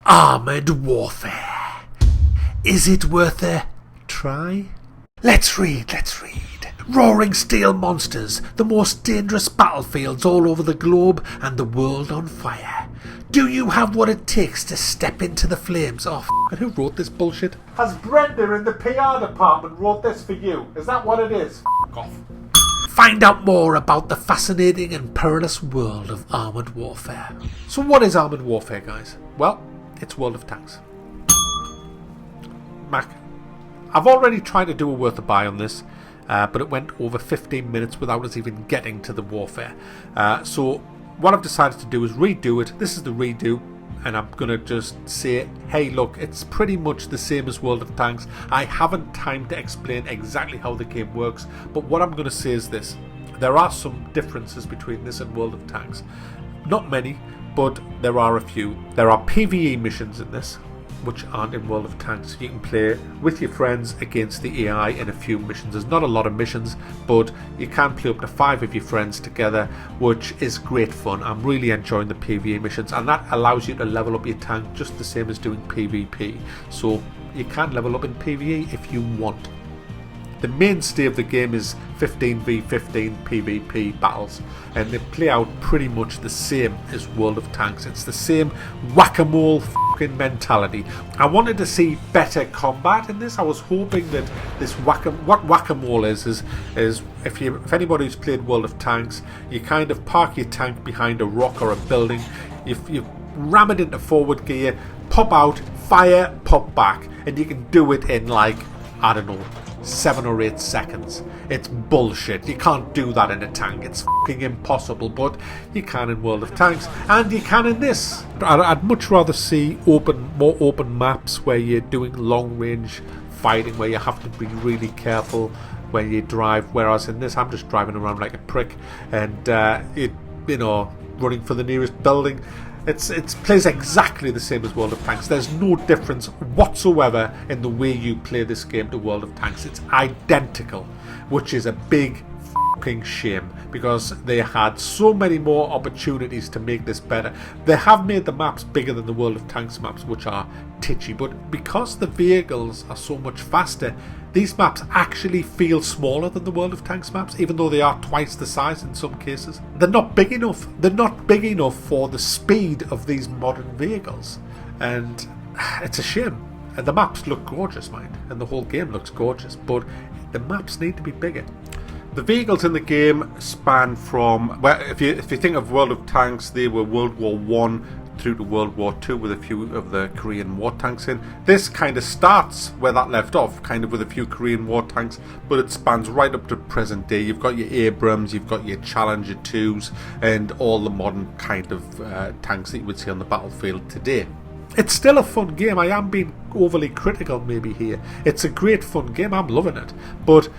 Armoured warfare. Is it worth a try? Let's read. Roaring steel monsters, the most dangerous battlefields all over the globe, and the world on fire. Do you have what it takes to step into the flames? Oh, and who wrote this bullshit? Has Brenda in the PR department wrote this for you? Is that what it is? F*** off. Find out more about the fascinating and perilous world of armoured warfare. So what is armoured warfare, guys? Well, it's World of Tanks. Mac, I've already tried to do a worth a buy on this, but it went over 15 minutes without us even getting to the warfare. So what I've decided to do is redo it. This is the redo, and I'm going to just say, hey look, it's pretty much the same as World of Tanks. I haven't time to explain exactly how the game works, but what I'm going to say is this. There are some differences between this and World of Tanks. Not many, but there are a few. There are PvE missions in this, which aren't in World of Tanks. You can play with your friends against the AI in a few missions. There's not a lot of missions, but you can play up to 5 of your friends together, which is great fun. I'm really enjoying the PvE missions, and that allows you to level up your tank just the same as doing PvP. So you can level up in PvE if you want. The mainstay of the game is 15v15 PvP battles, and they play out pretty much the same as World of Tanks. It's the same whack-a-mole fucking mentality. I wanted to see better combat in this. I was hoping that this what whack-a-mole is if anybody's played World of Tanks, you kind of park your tank behind a rock or a building, you ram it into forward gear, pop out, fire, pop back, and you can do it in like, I don't know, 7 or 8 seconds. It's bullshit. You can't do that in a tank. It's fucking impossible, but you can in World of Tanks, and you can in this. I'd much rather see more open maps where you're doing long range fighting, where you have to be really careful when you drive, whereas in this I'm just driving around like a prick and running for the nearest building. It plays exactly the same as World of Tanks. There's no difference whatsoever in the way you play this game to World of Tanks. It's identical, which is a big fucking shame, because they had so many more opportunities to make this better. They have made the maps bigger than the World of Tanks maps, which are titchy, but because the vehicles are so much faster, these maps actually feel smaller than the World of Tanks maps, even though they are twice the size in some cases. They're not big enough. They're not big enough for the speed of these modern vehicles, and it's a shame. And the maps look gorgeous, mind, and the whole game looks gorgeous, but the maps need to be bigger. The vehicles in the game span from, well, if you think of World of Tanks, they were World War One through to World War II with a few of the Korean War tanks in. This kind of starts where that left off, kind of with a few Korean War tanks, but it spans right up to present day. You've got your Abrams, you've got your Challenger 2s, and all the modern kind of tanks that you would see on the battlefield today. It's still a fun game. I am being overly critical maybe here. It's a great fun game. I'm loving it, but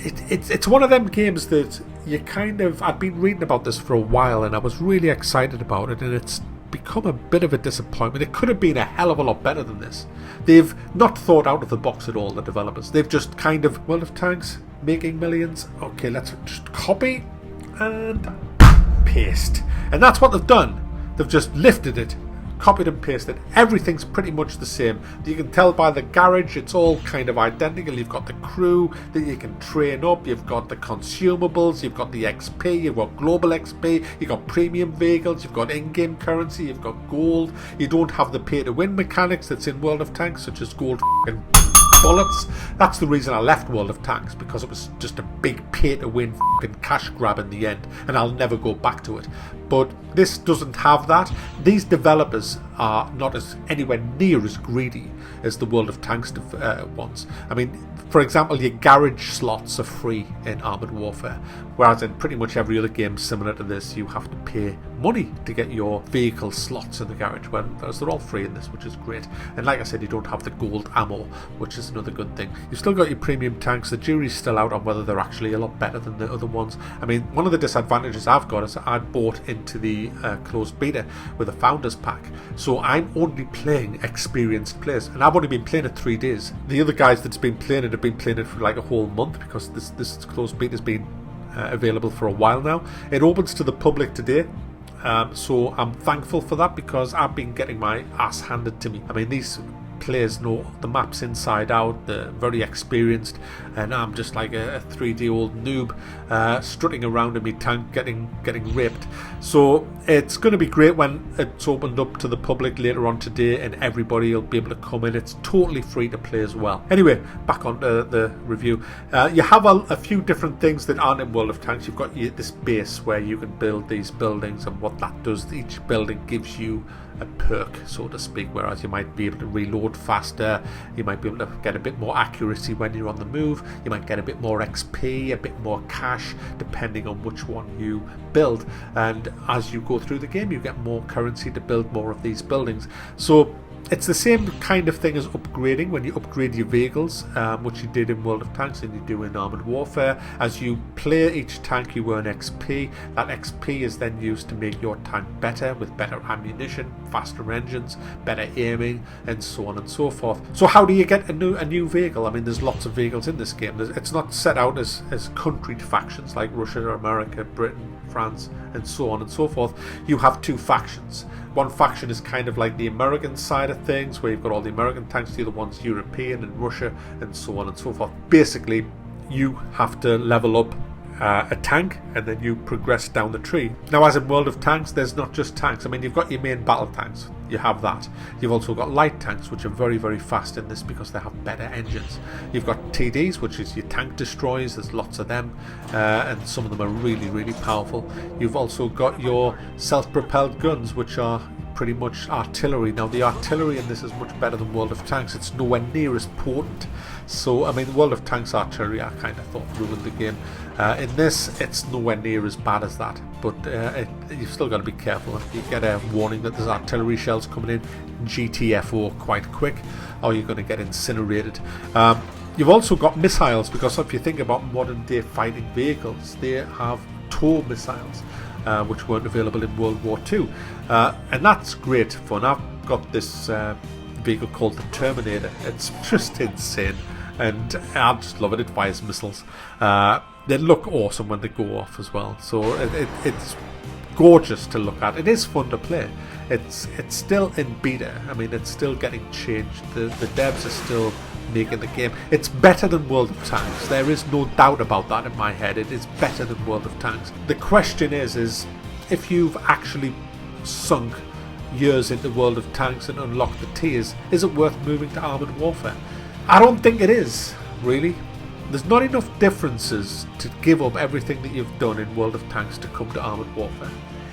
it's one of them games that you kind of, I'd been reading about this for a while and I was really excited about it, and it's become a bit of a disappointment. It could have been a hell of a lot better than this. They've not thought out of the box at all, the developers. They've just kind of, World of Tanks making millions, okay, let's just copy and paste, and that's what they've done. They've just lifted it, copied and pasted. Everything's pretty much the same. You can tell by the garage, it's all kind of identical. You've got the crew that you can train up, you've got the consumables, you've got the XP, you've got global XP, you've got premium vehicles, you've got in-game currency, you've got gold. You don't have the pay-to-win mechanics that's in World of Tanks, such as gold and bullets. That's the reason I left World of Tanks, because it was just a big pay-to-win cash grab in the end, and I'll never go back to it. But this doesn't have that. These developers are not as anywhere near as greedy as the World of Tanks ones. I mean, for example, your garage slots are free in Armoured Warfare, whereas in pretty much every other game similar to this, you have to pay money to get your vehicle slots in the garage, whereas they're all free in this, which is great. And like I said, you don't have the gold ammo, which is another good thing. You've still got your premium tanks. The jury's still out on whether they're actually a lot better than the other ones. I mean, one of the disadvantages I've got is I bought into the closed beta with a Founders Pack, so I'm only playing experienced players, and I've only been playing it 3 days. The other guys that's been playing it have been playing it for like a whole month, because this closed beta has been available for a while now. It opens to the public today, So I'm thankful for that, because I've been getting my ass handed to me. I mean, these players know the maps inside out, they're very experienced, and I'm just like a 3D old noob strutting around in my tank getting raped. So it's going to be great when it's opened up to the public later on today, and everybody will be able to come in. It's totally free to play as well. Anyway, back on to the review. You have a few different things that aren't in World of Tanks. You've got this base where you can build these buildings, and what that does, each building gives you a perk, so to speak, whereas you might be able to reload faster, you might be able to get a bit more accuracy when you're on the move, you might get a bit more XP, a bit more cash, depending on which one you build, and as you go through the game you get more currency to build more of these buildings. So it's the same kind of thing as upgrading when you upgrade your vehicles, which you did in World of Tanks and you do in Armoured Warfare. As you play each tank you earn XP. That XP is then used to make your tank better, with better ammunition, faster engines, better aiming, and so on and so forth. So how do you get a new vehicle? I mean, there's lots of vehicles in this game. It's not set out as country factions like Russia, America, Britain, France, and so on and so forth. You have two factions. One faction is kind of like the American side of things, where you've got all the American tanks, the other one's European and Russia, and so on and so forth. Basically, you have to level up a tank, and then you progress down the tree. Now, as in World of Tanks, there's not just tanks. I mean, you've got your main battle tanks. You have that. You've also got light tanks, which are very, very fast in this because they have better engines. You've got TDs, which is your tank destroyers. There's lots of them, and some of them are really, really powerful. You've also got your self-propelled guns, which are pretty much artillery. Now, the artillery in this is much better than World of Tanks. It's nowhere near as potent. So, I mean, World of Tanks artillery, I kind of thought ruined the game. In this, it's nowhere near as bad as that, but you've still got to be careful. You get a warning that there's artillery shells coming in, GTFO quite quick, or you're going to get incinerated. You've also got missiles, because if you think about modern day fighting vehicles, they have TOW missiles, which weren't available in World War II, and that's great fun. I've got this vehicle called the Terminator. It's just insane, and I just love it. It fires missiles. They look awesome when they go off as well, so it's gorgeous to look at. It is fun to play. It's still in beta. I mean, it's still getting changed. The devs are still making the game. It's better than World of Tanks. There is no doubt about that in my head. It is better than World of Tanks. The question is if you've actually sunk years into World of Tanks and unlocked the tiers, is it worth moving to Armoured Warfare? I don't think it is, really. There's not enough differences to give up everything that you've done in World of Tanks to come to Armoured Warfare.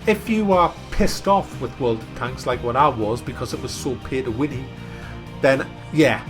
If you are pissed off with World of Tanks like what I was because it was so pay to winny, then yeah,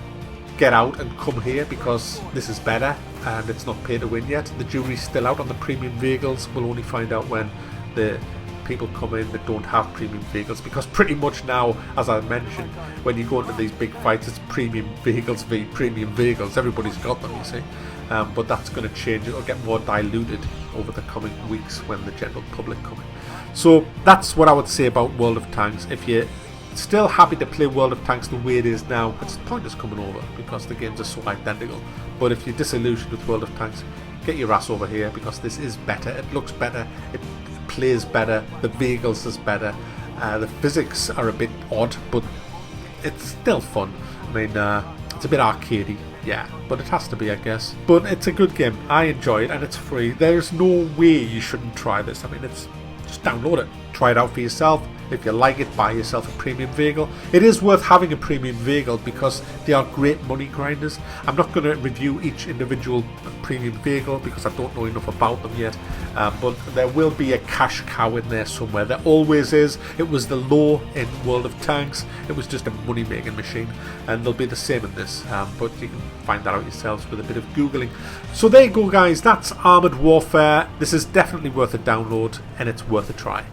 get out and come here, because this is better and it's not pay to win yet. The jury's still out on the premium vehicles. We'll only find out when the people come in that don't have premium vehicles, because pretty much now, as I mentioned, when you go into these big fights, it's premium vehicles v premium vehicles. Everybody's got them, you see. But that's going to change. It'll get more diluted over the coming weeks when the general public come in. So that's what I would say about World of Tanks. If you're still happy to play World of Tanks the way it is now, it's pointless coming over because the games are so identical. But if you're disillusioned with World of Tanks, get your ass over here, because this is better. It looks better. It plays better. The vehicles is better. The physics are a bit odd, but it's still fun. I mean, it's a bit arcadey. Yeah, but it has to be, I guess. But it's a good game. I enjoy it, and it's free. There's no way you shouldn't try this. I mean, just download it. Try it out for yourself. If you like it, buy yourself a premium vehicle. It is worth having a premium vehicle because they are great money grinders. I'm not going to review each individual premium vehicle because I don't know enough about them yet. But there will be a cash cow in there somewhere. There always is. It was the law in World of Tanks. It was just a money-making machine. And they'll be the same in this. But you can find that out yourselves with a bit of Googling. So there you go, guys. That's Armoured Warfare. This is definitely worth a download, and it's worth a try.